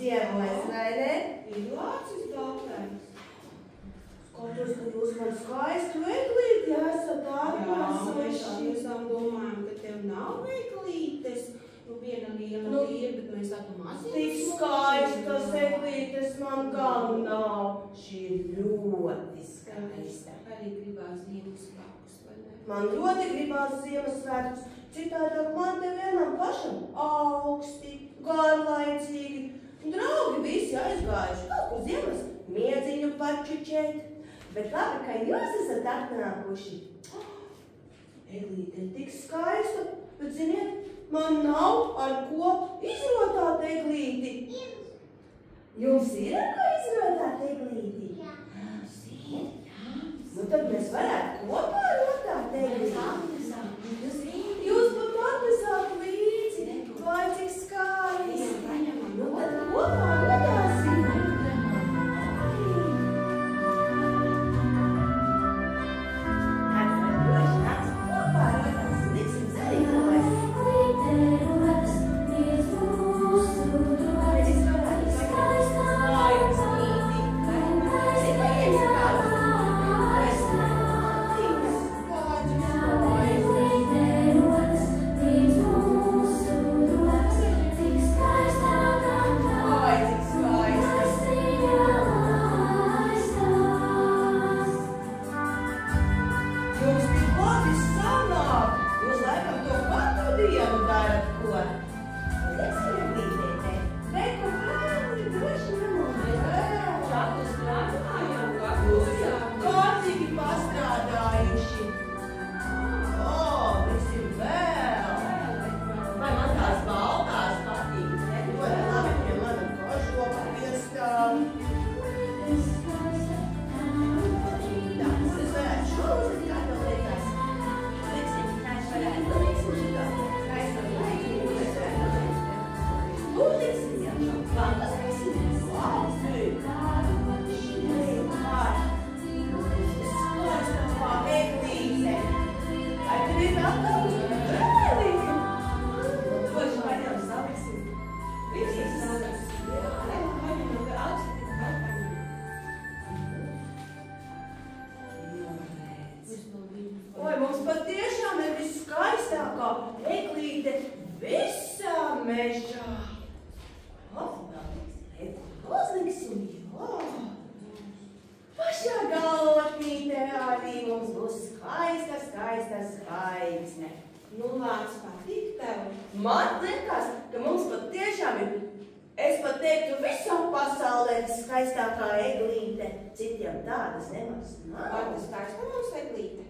ziemojas, vai ne? Ir lācis baltais. Skatos, ka jūs man skaistu eglīti esat atnesuši. Jā, mēs domājam, ka tev nav eglītes. Nu, viena liela ir, bet mēs tādu maziņu. Tik skaistas eglītes man gan nav. Šī ir ļoti skaista. Arī gribās Ziemassvētkus, vai ne? Man ļoti gribās Ziemassvētkus. Citādāk man te vienam pašam augsti, garlaicīgi. Draugi visi aizgājuši kaut kur ziemas miedziņu pačučēt. Bet labi, ka jūs esat atnākuši. Eglīte ir tik skaista, bet ziniet, man nav ar ko izrotāt eglīti. Jums ir ar ko izrotāt eglīti? Jā. Ziniet? Nu tad mēs varētu kopā rotāt eglīti. Jūs pat atnesāt līdzi. Vai cik skaisti. Nu tad kopā rotāsim. Man liekas, ka mums pat tiešām ir, es pat teiktu, visam pasaulē skaistākā eglīte. Citiem tādas nemaz nav. Vai tas skaista mums eglīte?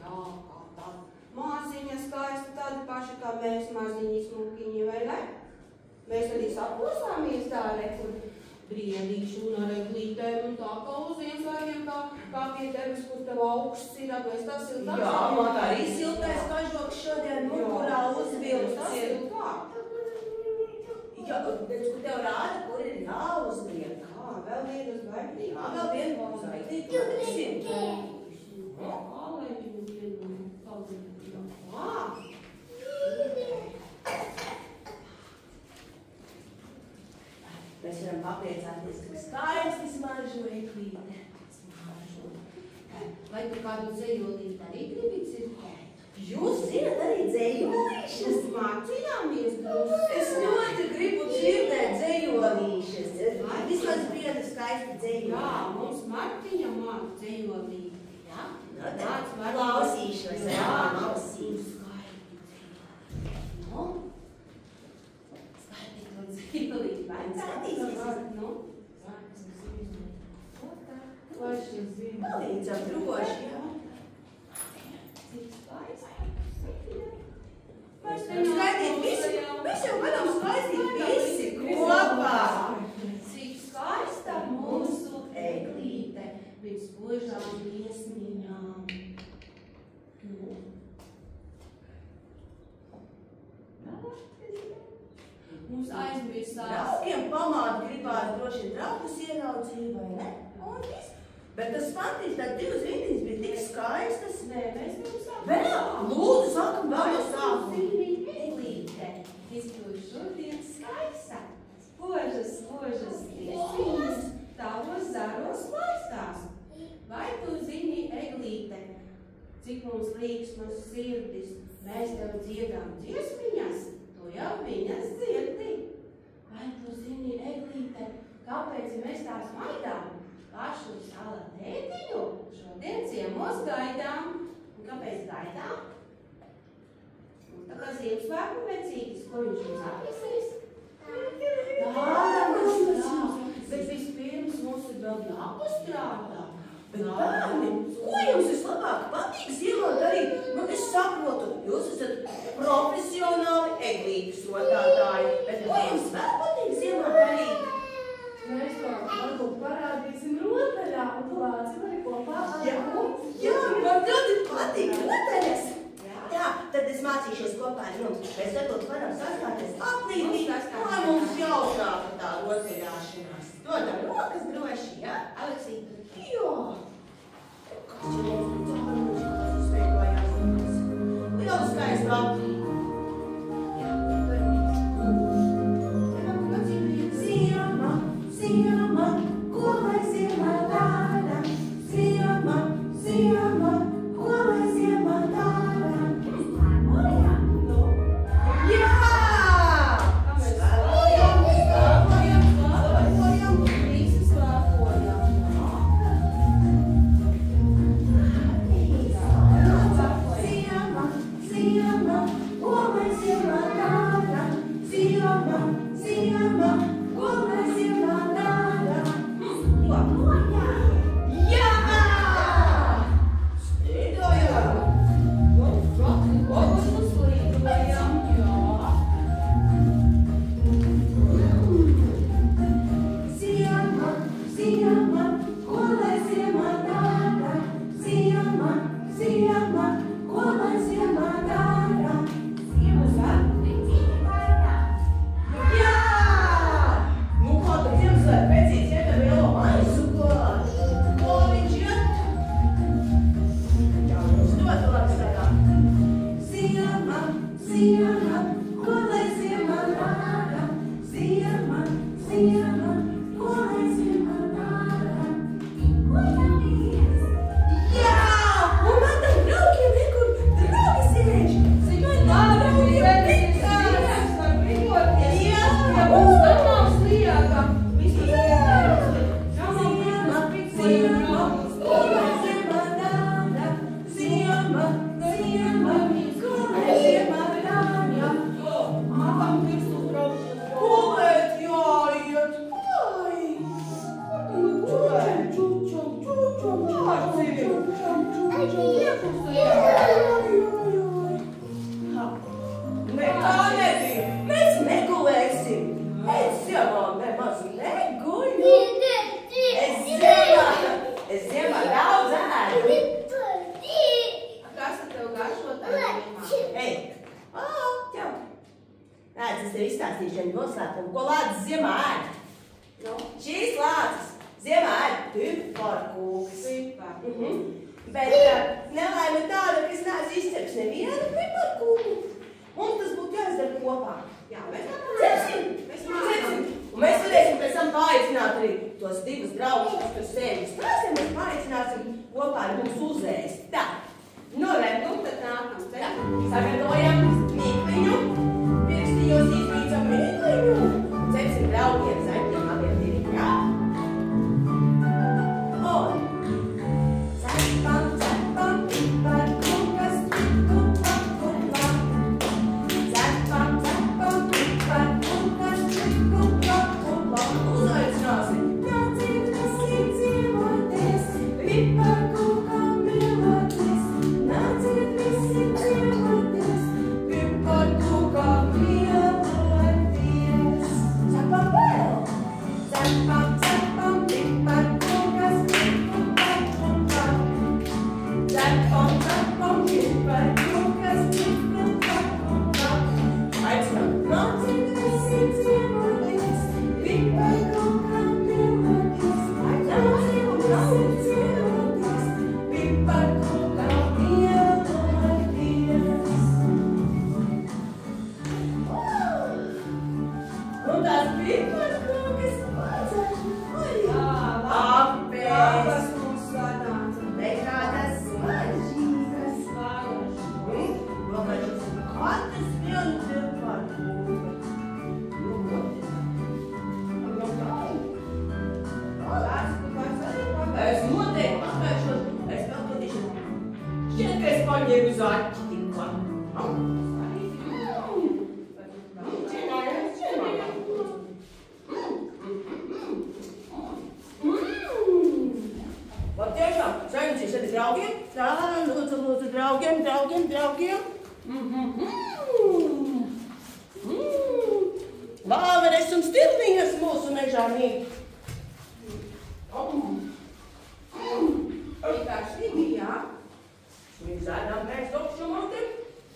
Jā, kā tā. Māsiņa skaista, tāda paša kā mēs, maziņi smukiņi, vai ne? Mēs arī saplosāmies tā rekur briedīšu un ar eglītēm un tā kā uz Ziemassvētkiem, kā pie tevis, kur tev augsts ir, mēs tā siltāk. Jā, man arī siltais kažoks šodien mugurā uzvilks. Tā siltāk. Jā, bet kur tev rāda, kur ir jāuzliek. Kā, vēl vienas baigtīgi? Jā, vēl vienas baigtīgi. Kā, lai jūs vienu paldienu? Kā? Mēs varam papriecāties, ka skaisti smaržo eglīte. Vai tu kādu dzejolīti arī gribi dzirdēt? Jūs zināt arī dzejolīšas? Mācījāmies drusku. Es ļoti gribu dzirdēt dzejolīšas. Vismaz vienu skaisti dzejolīti. Jā, mums Martiņa māca dzejolīti. Jā? No, tad klausīšos. Jā, klausīšos. Nu? Skaitīti vai Skatīsies. Nu? Palīdzam droši, jā. Cik skaisti? Mēs varam skaitīt visi. Mēs jau varam skaitīt visi kopā. Cik skaista mūsu eglīte bez spožām liesmiņām. Mums aizmirsās. Draugiem pamāt gribās droši draugus ieraudzīt, vai ne? Un viss. Bet tas fantiski, tā divas rindiņas bija tik skaistas. Nē, mēs jau sākam. Vēl? Lūdzu, sākam vēl no sākuma. Eglīte. Izkļūst šodien skaista. Spožas cik mums līksmas sirdis, mēs tev dziedām dziesmiņas, tu jau viņas dzirdi. Vai tu zini, Eglīte, kāpēc mēs tās maidām? Pašu sala tētiņu šodien ciemos gaidām. Un kāpēc gaidām? Tā kā Ziemassvētku vecītis, ko viņš mums atnesīs? Bet vispirms mums ir vēl jāpastrādā. Bet bērni, ko jums vislabāk patīk ziemā darīt? Nu, es saprotu, jūs esat profesionāli eglītes rodātāji, bet ko jums vēl patīk ziemā darīt? Mēs to varbūt parādīsim rotaļā un klāsim arī kopā ar Jā, man ļoti patīk rotaļas. Jā, tad es mācīšos kopā ar jums. Mēs varbūt varam sastāties aplītī, lai mums jaukāka tā rotaļāšanās. Dodam rokas droši, jā? Aleksīte. Jā. Kas jau mums tur izveidojās rokas? Liela skaista aplīti. Jā, Ziema, ziema, ko lai ziemā dara? Ziema, ziema, ko lai ziemā dara? Jā! Slēpojam, slēpojam, slēpojam, visi slēpojam. Ziema, ziema, ko lai ziemā dara? Ziema, ziema, ko lai ziemā dara? Jā! Slīdojam! Ziema, ziema, ko lai ziemā dara? Ziema, ziema, ko lai ziemā dara? Jā! Nu, kā tad Ziemassvētku vecītis iedeva lielo maisu klāt? Ko viņš iet? Jā, mums ļoti labi sanāk. Ziema, ziema, ko lai ziemā dara? Ziema, ziema, ko lai ziemā dara? Jā! Un man tam draugiem nekur draugi sēž. Man draugi tikās. Jā! Ziema, ko lai ziemā dara? Ziema, ziema, ko lai ziemā dara? Gulēt jāiet. Ai! Nekā nebija. Mēs negulēsim. Es ziemā nemaz neguļu. Es ziemā daudz ēdu. Kas tad tev garšo tā ziemā? Ei! Ķau! Ēd, es tev izstāstīšu vienu noslēpumu, ko lācis ziemā ēd. Nu, Šīs lācis ziemā ēd piparkūkas. pipar. Bet nelaime tāda, ka es neesmu izceps nevienu piparkūku. Mums tas būtu jāizdara kopā. Jā, mēs Cepsim! Cepsim! Un mēs varēsim pēc tam paaicināt arī tos divus draugus, kas tur sēž. Strāsim, mēs paaicināsim kopā ar mums uzēst. Tā, nu redzu, Tad nākam, tā, sagatavojam mīkliņu, pirkstiņos izmīcam mīkliņu, cepsim draugiem zaļiem abiem diviem, jā? Un cepam, cepam, piparkūkas, tiku, paku, paku. Cepam, cepam, piparkūkas. paņēmu zaķi tikko. Vat tiešām, saimniecības ar draugiem. Lūdzu, draugiem. Vāveres un stirniņas mūsu mežā mīt. Vienkārši viņi, jā. Viņi zēdām pēc tukšumotiem.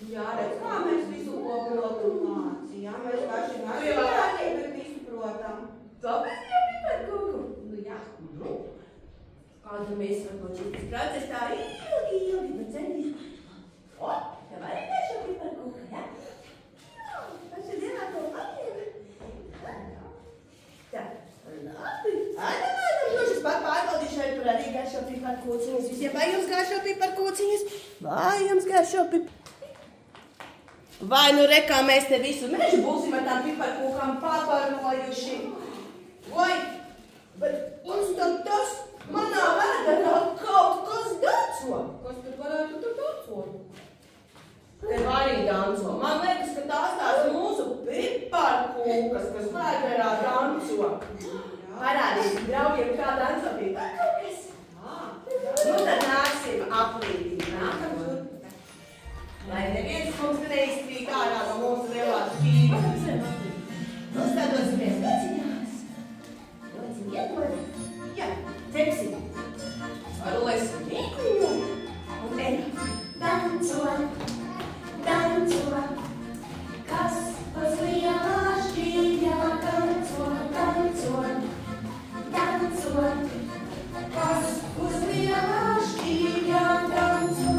Jā, redz, kā mēs visu ko protam mācījām. Mēs paši mācījām, bet visu protam. Tāpēc jau piparkūku. Nu, jā. Kādu mēs varbūt šis process tā ilgi, bet centīsim. O, tev arī tieši piparkūka, jā? Jā, paši dienā to paņēma. Tā, labi. Ādam, es pārbaudīšu šeit par arī garšo piparkūciņas. Visiem vai jums garšo piparkūciņas? Vai jums garšo piparkūciņas? Vai nu rekā mēs te visu mežu būsim ar tām piparkūkām pabarojuši? Vai, bet mums tad tas manā vēderā kaut kas danco. Kas tad varētu tur dancot? Tev arī danco. Man liekas, ka tās mūsu piparkūkas, kas vēderā danco. Parādīsim draugiem, kā danco piparkūkas. Nu tad nāksim aplīdīt. Nākam tur. Lai neviens mums neizkrīt ārā no mūsu lielās šķības. Uzstādosimies lociņās. Lociņi iedod. Jā, cepsim. Rosim mīkliņu un ejam. Danco, kas uz lielā šķīļā danco, kas uz lielā šķīļā danco.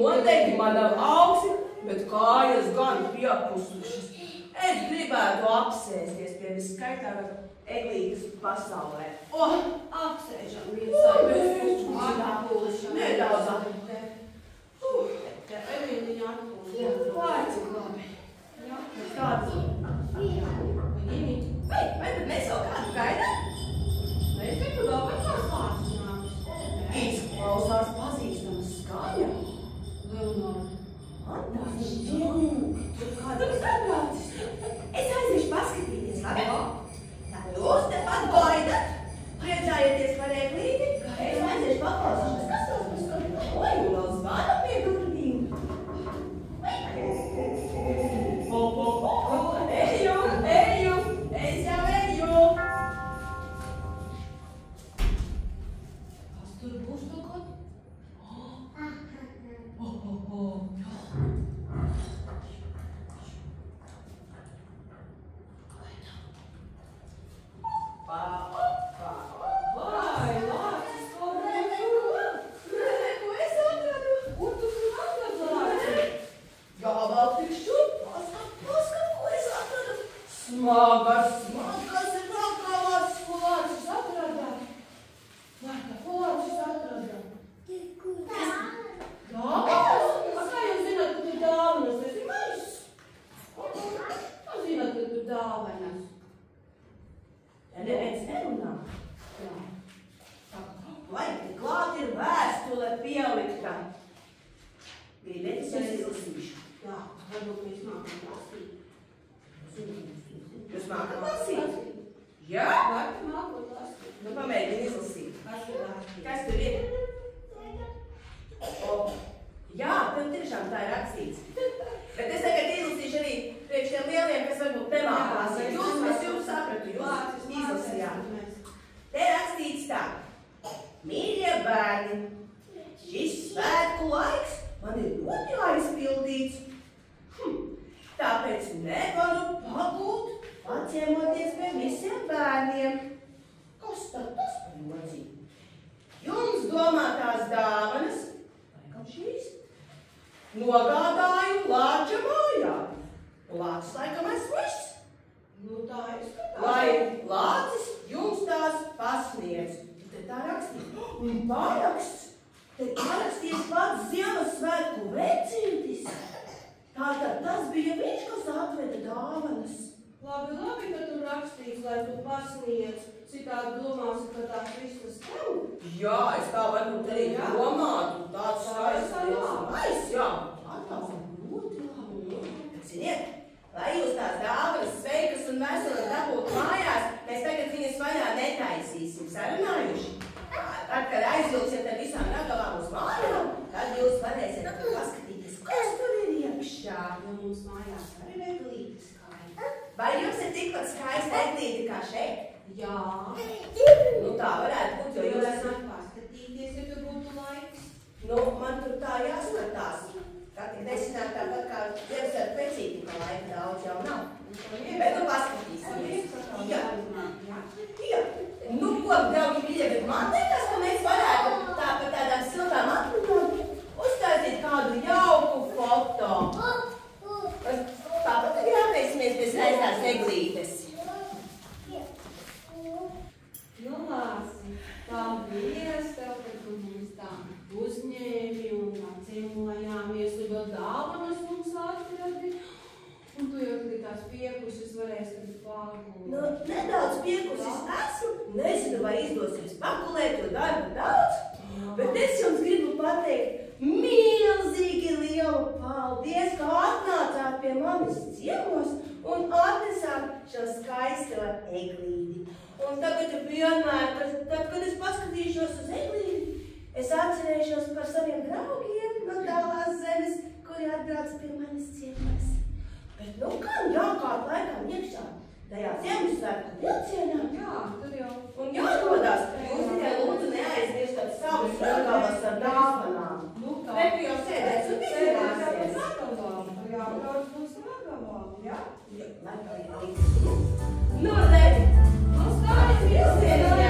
Noteikti manam augsti, bet kājas gan piekusušas. Es gribētu apsēsties pie viskaitā, bet eglītes pasaulē. Apsēžam viens atpūšam. Nedaudz Te Emīliņa atpūšam. Vai, cik labi. Jā. Kāds? Vai tad mēs vēl kādu gaidām? Mēs tikai vēl vecās vārds nāks. Izklausās pazīstamas skaļa. Leonora. Antās, tur kāds sabraucis. Es aiziešu paskatīties, labi? Jūs tepat gaidat? Priecājieties par eglīti? Es aiziešu paklausīšanas, kas tās mēs skatīt? Oi, vēl zvana pie durvīm. Eju, es jau eju. Kas tur būs tagad? Vai, Lācis, ko es atradu? Ko tu tur atradi, Lācis? Jā, vēl tik šurp. Paskat, ko es atradu. Smagas rokavas. Ko Lācis atrada? Marta, ko Lācis atrada? Dāvanas? Kā jūs zināt, ka tur dāvanas? Es zinu, kā zināt, ka tur dāvanas? Ja neviens nerunā. Jā. Vai klāt ir vēstule pielikta? Gribiet, es jums izlasīšu. Jā, varbūt mēs nākam lasīt. Jūs mākat lasīt? Jā? Varbūt mākot lasīt. Nu, pamēģini izlasīt. Kas ir lasīt? Kas tur ir? Jā, tev tiešām tā ir rakstīts. Bet es tagad izlasīšu arī priekš tiem lieliem, kas varbūt nemākās. Es jums sapratu, jūs izlasījāt. Te rakstīts tā. Mīļie bērni, šis svētku laiks man ir ļoti aizpildīts. Tāpēc nevaru pabūt paciemoties pie visiem bērniem. Kas tad tas par jocību? Jums domātās dāvanas, laikam šīs, nogādāju Lāča mājā. Lācis laikam esmu es. Nu, tā izskatās. Lai Lācis jums tās pasniedz. Te tā rakstīts. Un paraksts. Te parakstīts pats Ziemassvētku vecītis. Tātad tas bija viņš, kas atveda dāvanas. Labi, ka tu rakstīts, lai tu pasniedz. Citādi domāsi, ka tās visas tev. Jā, es tā varbūt arī domātu. Tāds skaists liels. Jā, tāds ļoti labi. Ziniet, lai jūs tās dāvanas sveikas un veselas dabūtu mājās, mēs tagad viņas vaļā netaisīsim. Sarunājuši? Tad, kad aizvilksiet ar visām ragavām uz mājām, tad jūs varēsiet paskatīties, kas tur ir iekšā. Jo mums mājās arī ir eglīte skaita. Vai jums ir tikpat skaista eglīte kā šeit? Jā. Nu tā varētu būt, jo jūs esat. Paskatīties, ja tur būtu laiks. Nu, man tur tā jāskatās. Kā tik desināt tāpat kā Ziemassvētku vecīti, ka laika daudz jau nav. Bet nu paskatīsimies. Jā. Nu, ko, draugi mīļie, bet man liekas, ka mēs varētu par tādām siltām atmiņām uztaisīt kādu jauku foto. Tāpat tagad jāpēsimies pie skaistās eglītes. Nu, Lāsi, paldies tev, ka tu mums tā uzņēmi un ciemojāmies, un vēl dāvanas mums atradi. Un tu jau tagad tās piekušas varēsi tagad pārgūt. Nu, nedaudz piekusis esmu. Nezinu, vai izdosies pakulēt, jo darba daudz. Bet es jums gribu pateikt milzīgi lielu paldies, ka atnācāt pie manis ciemos un atnesāt šo skaisto eglīti. Un tagad vienmēr, tad, kad es paskatīšos uz eglīti, es atcerēšos par saviem draugiem no tālās zemes, kuri atbrauc pie manis ciemos. Bet nu gan jākārt laikam iekšā tajā Ziemassvētku vilcienā. Jā, tur jau. Un jārodās, jūs tikai lūdzu neaizmirstat savus ragavas ar dāvanām. Nu, tā. Bet jau sēdēs un izrāsies. Jā, brauc būs ragavām, jā? Nu, redzi, mums tā ir vilcienā.